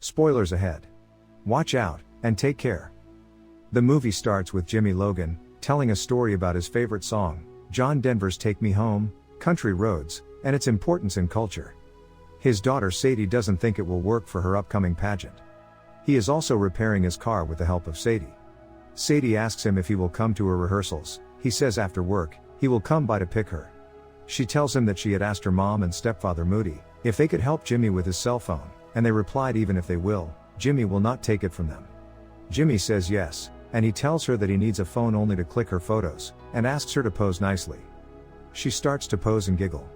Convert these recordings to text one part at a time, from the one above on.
Spoilers ahead. Watch out, and take care. The movie starts with Jimmy Logan, telling a story about his favorite song, John Denver's Take Me Home, Country Roads, and its importance in culture. His daughter Sadie doesn't think it will work for her upcoming pageant. He is also repairing his car with the help of Sadie. Sadie asks him if he will come to her rehearsals. He says after work, he will come by to pick her. She tells him that she had asked her mom and stepfather Moody if they could help Jimmy with his cell phone, and they replied even if they will, Jimmy will not take it from them. Jimmy says yes, and he tells her that he needs a phone only to click her photos, and asks her to pose nicely. She starts to pose and giggle.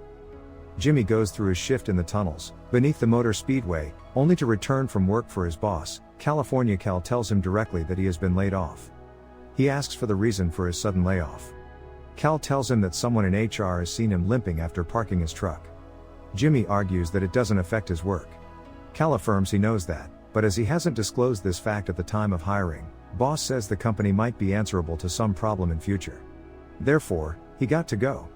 Jimmy goes through his shift in the tunnels, beneath the motor speedway, only to return from work for his boss. California Cal tells him directly that he has been laid off. He asks for the reason for his sudden layoff. Cal tells him that someone in HR has seen him limping after parking his truck. Jimmy argues that it doesn't affect his work. Cal affirms he knows that, but as he hasn't disclosed this fact at the time of hiring, boss says the company might be answerable to some problem in future. Therefore, he got to go.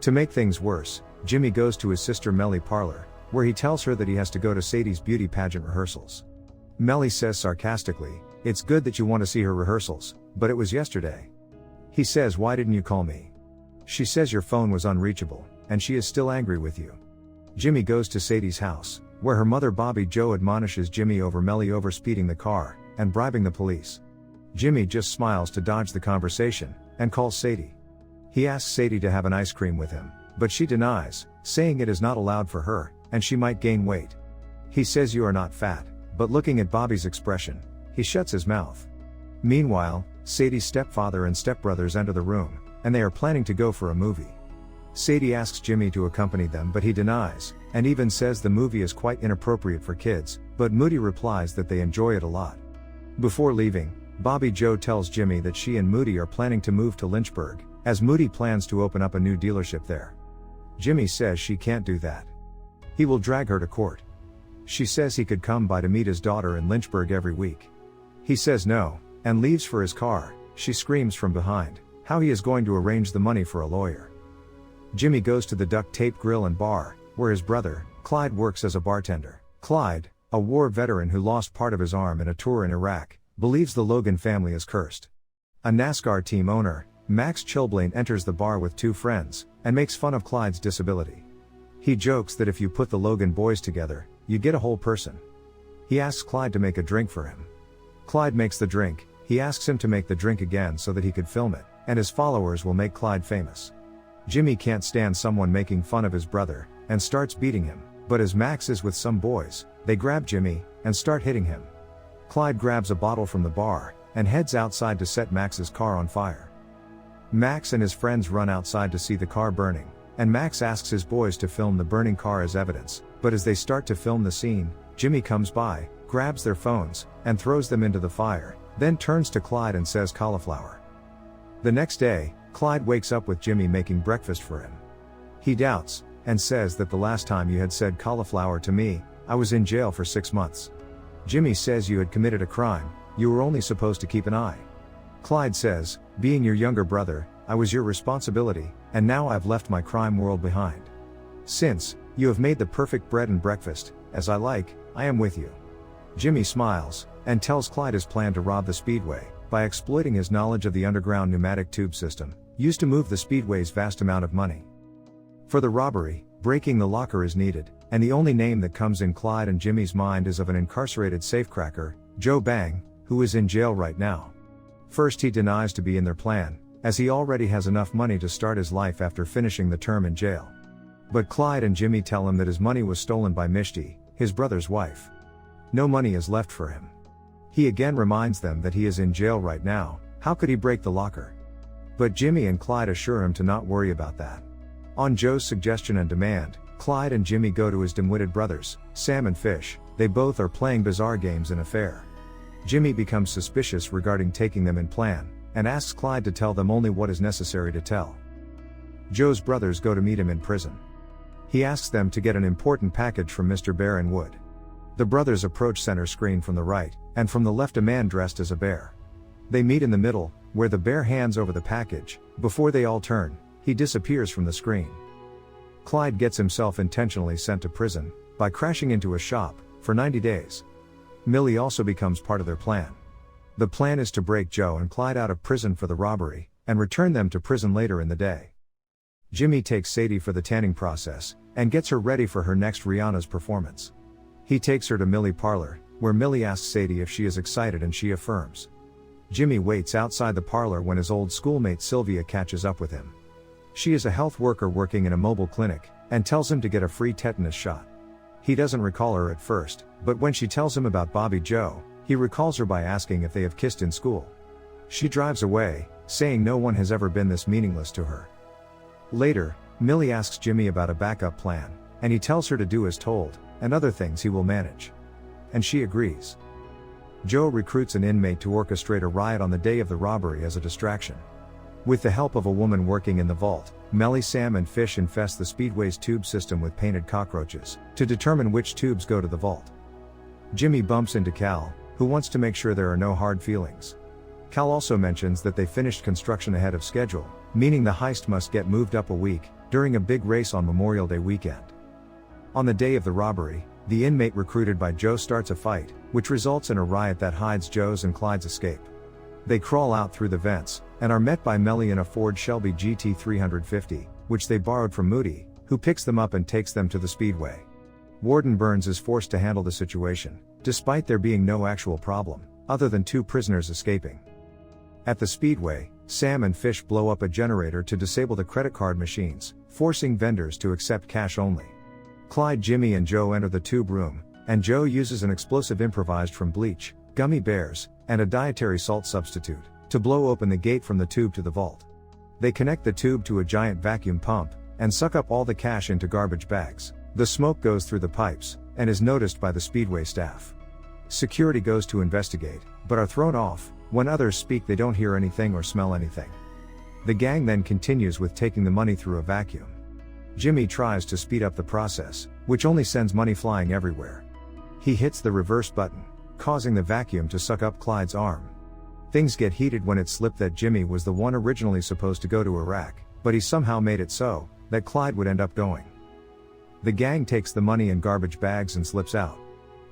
To make things worse, Jimmy goes to his sister Melly parlor, where he tells her that he has to go to Sadie's beauty pageant rehearsals. Melly says sarcastically, "It's good that you want to see her rehearsals, but it was yesterday." He says, "Why didn't you call me?" She says your phone was unreachable, and she is still angry with you. Jimmy goes to Sadie's house, where her mother Bobby Jo admonishes Jimmy over Melly overspeeding the car, and bribing the police. Jimmy just smiles to dodge the conversation, and calls Sadie. He asks Sadie to have an ice cream with him, but she denies, saying it is not allowed for her, and she might gain weight. He says you are not fat, but looking at Bobby's expression, he shuts his mouth. Meanwhile, Sadie's stepfather and stepbrothers enter the room, and they are planning to go for a movie. Sadie asks Jimmy to accompany them, but he denies, and even says the movie is quite inappropriate for kids, but Moody replies that they enjoy it a lot. Before leaving, Bobby Jo tells Jimmy that she and Moody are planning to move to Lynchburg, as Moody plans to open up a new dealership there. Jimmy says she can't do that. He will drag her to court. She says he could come by to meet his daughter in Lynchburg every week. He says no, and leaves for his car. She screams from behind, how he is going to arrange the money for a lawyer. Jimmy goes to the Duct Tape Grill and Bar, where his brother, Clyde, works as a bartender. Clyde, a war veteran who lost part of his arm in a tour in Iraq, believes the Logan family is cursed. A NASCAR team owner, Max Chilblain, enters the bar with two friends, and makes fun of Clyde's disability. He jokes that if you put the Logan boys together, you get a whole person. He asks Clyde to make a drink for him. Clyde makes the drink. He asks him to make the drink again so that he could film it, and his followers will make Clyde famous. Jimmy can't stand someone making fun of his brother, and starts beating him, but as Max is with some boys, they grab Jimmy, and start hitting him. Clyde grabs a bottle from the bar, and heads outside to set Max's car on fire. Max and his friends run outside to see the car burning, and Max asks his boys to film the burning car as evidence, but as they start to film the scene, Jimmy comes by, grabs their phones, and throws them into the fire, then turns to Clyde and says cauliflower. The next day, Clyde wakes up with Jimmy making breakfast for him. He doubts, and says that the last time you had said cauliflower to me, I was in jail for 6 months. Jimmy says you had committed a crime, you were only supposed to keep an eye. Clyde says, being your younger brother, I was your responsibility, and now I've left my crime world behind. Since you have made the perfect bread and breakfast, as I like, I am with you. Jimmy smiles, and tells Clyde his plan to rob the speedway, by exploiting his knowledge of the underground pneumatic tube system, used to move the speedway's vast amount of money. For the robbery, breaking the locker is needed, and the only name that comes in Clyde and Jimmy's mind is of an incarcerated safecracker, Joe Bang, who is in jail right now. First he denies to be in their plan, as he already has enough money to start his life after finishing the term in jail. But Clyde and Jimmy tell him that his money was stolen by Mishti, his brother's wife. No money is left for him. He again reminds them that he is in jail right now, how could he break the locker? But Jimmy and Clyde assure him to not worry about that. On Joe's suggestion and demand, Clyde and Jimmy go to his dim-witted brothers, Sam and Fish. They both are playing bizarre games in a fair. Jimmy becomes suspicious regarding taking them in plan, and asks Clyde to tell them only what is necessary to tell. Joe's brothers go to meet him in prison. He asks them to get an important package from Mr. Bear in Wood. The brothers approach center screen from the right, and from the left a man dressed as a bear. They meet in the middle, where the bear hands over the package. Before they all turn, he disappears from the screen. Clyde gets himself intentionally sent to prison, by crashing into a shop, for 90 days. Millie also becomes part of their plan. The plan is to break Joe and Clyde out of prison for the robbery, and return them to prison later in the day. Jimmy takes Sadie for the tanning process, and gets her ready for her next Rihanna's performance. He takes her to Millie Parlor, where Millie asks Sadie if she is excited and she affirms. Jimmy waits outside the parlor when his old schoolmate Sylvia catches up with him. She is a health worker working in a mobile clinic, and tells him to get a free tetanus shot. He doesn't recall her at first, but when she tells him about Bobby Joe, he recalls her by asking if they have kissed in school. She drives away, saying no one has ever been this meaningless to her. Later, Millie asks Jimmy about a backup plan, and he tells her to do as told, and other things he will manage. And she agrees. Joe recruits an inmate to orchestrate a riot on the day of the robbery as a distraction. With the help of a woman working in the vault, Melly, Sam and Fish infest the Speedway's tube system with painted cockroaches, to determine which tubes go to the vault. Jimmy bumps into Cal, who wants to make sure there are no hard feelings. Cal also mentions that they finished construction ahead of schedule, meaning the heist must get moved up a week, during a big race on Memorial Day weekend. On the day of the robbery, the inmate recruited by Joe starts a fight, which results in a riot that hides Joe's and Clyde's escape. They crawl out through the vents, and are met by Melly in a Ford Shelby GT 350, which they borrowed from Moody, who picks them up and takes them to the Speedway. Warden Burns is forced to handle the situation, despite there being no actual problem, other than 2 prisoners escaping. At the Speedway, Sam and Fish blow up a generator to disable the credit card machines, forcing vendors to accept cash only. Clyde, Jimmy and Joe enter the tube room, and Joe uses an explosive improvised from bleach, gummy bears, and a dietary salt substitute, to blow open the gate from the tube to the vault. They connect the tube to a giant vacuum pump, and suck up all the cash into garbage bags. The smoke goes through the pipes, and is noticed by the Speedway staff. Security goes to investigate, but are thrown off. When others speak, they don't hear anything or smell anything. The gang then continues with taking the money through a vacuum. Jimmy tries to speed up the process, which only sends money flying everywhere. He hits the reverse button, causing the vacuum to suck up Clyde's arm. Things get heated when it's slipped that Jimmy was the one originally supposed to go to Iraq, but he somehow made it so that Clyde would end up going. The gang takes the money in garbage bags and slips out.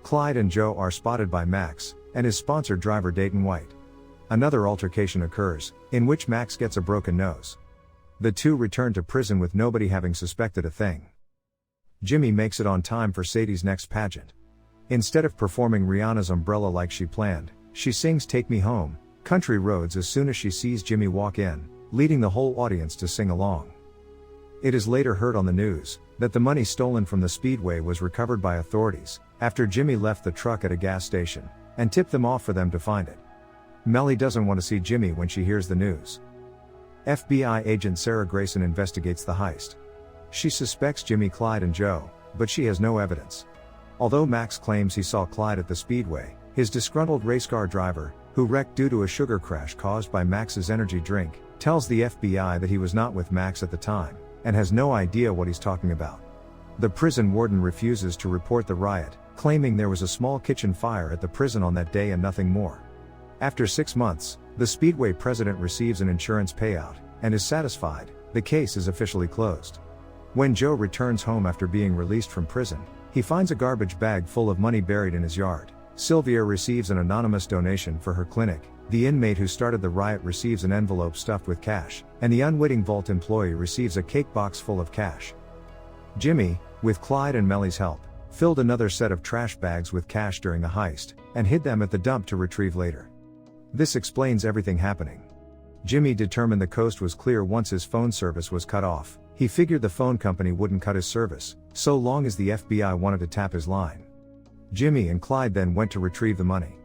Clyde and Joe are spotted by Max, and his sponsored driver Dayton White. Another altercation occurs, in which Max gets a broken nose. The two return to prison with nobody having suspected a thing. Jimmy makes it on time for Sadie's next pageant. Instead of performing Rihanna's Umbrella like she planned, she sings Take Me Home, Country Roads as soon as she sees Jimmy walk in, leading the whole audience to sing along. It is later heard on the news that the money stolen from the Speedway was recovered by authorities after Jimmy left the truck at a gas station and tipped them off for them to find it. Melly doesn't want to see Jimmy when she hears the news. FBI agent Sarah Grayson investigates the heist. She suspects Jimmy, Clyde and Joe, but she has no evidence. Although Max claims he saw Clyde at the Speedway, his disgruntled race car driver, who wrecked due to a sugar crash caused by Max's energy drink, tells the FBI that he was not with Max at the time, and has no idea what he's talking about. The prison warden refuses to report the riot, claiming there was a small kitchen fire at the prison on that day and nothing more. After 6 months, the Speedway president receives an insurance payout, and is satisfied. The case is officially closed. When Joe returns home after being released from prison, he finds a garbage bag full of money buried in his yard. Sylvia receives an anonymous donation for her clinic, the inmate who started the riot receives an envelope stuffed with cash, and the unwitting vault employee receives a cake box full of cash. Jimmy, with Clyde and Melly's help, filled another set of trash bags with cash during the heist, and hid them at the dump to retrieve later. This explains everything happening. Jimmy determined the coast was clear once his phone service was cut off. He figured the phone company wouldn't cut his service, so long as the FBI wanted to tap his line. Jimmy and Clyde then went to retrieve the money.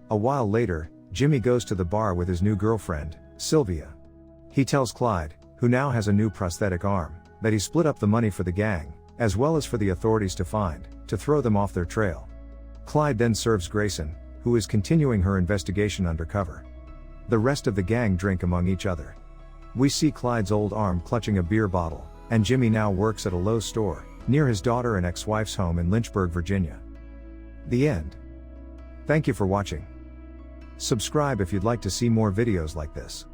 A while later, Jimmy goes to the bar with his new girlfriend, Sylvia. He tells Clyde, who now has a new prosthetic arm, that he split up the money for the gang, as well as for the authorities to find, to throw them off their trail. Clyde then serves Grayson, who is continuing her investigation undercover. The rest of the gang drink among each other. We see Clyde's old arm clutching a beer bottle, and Jimmy now works at a Lowe's store, near his daughter and ex-wife's home in Lynchburg, Virginia. The end. Thank you for watching. Subscribe if you'd like to see more videos like this.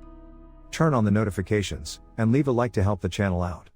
Turn on the notifications, and leave a like to help the channel out.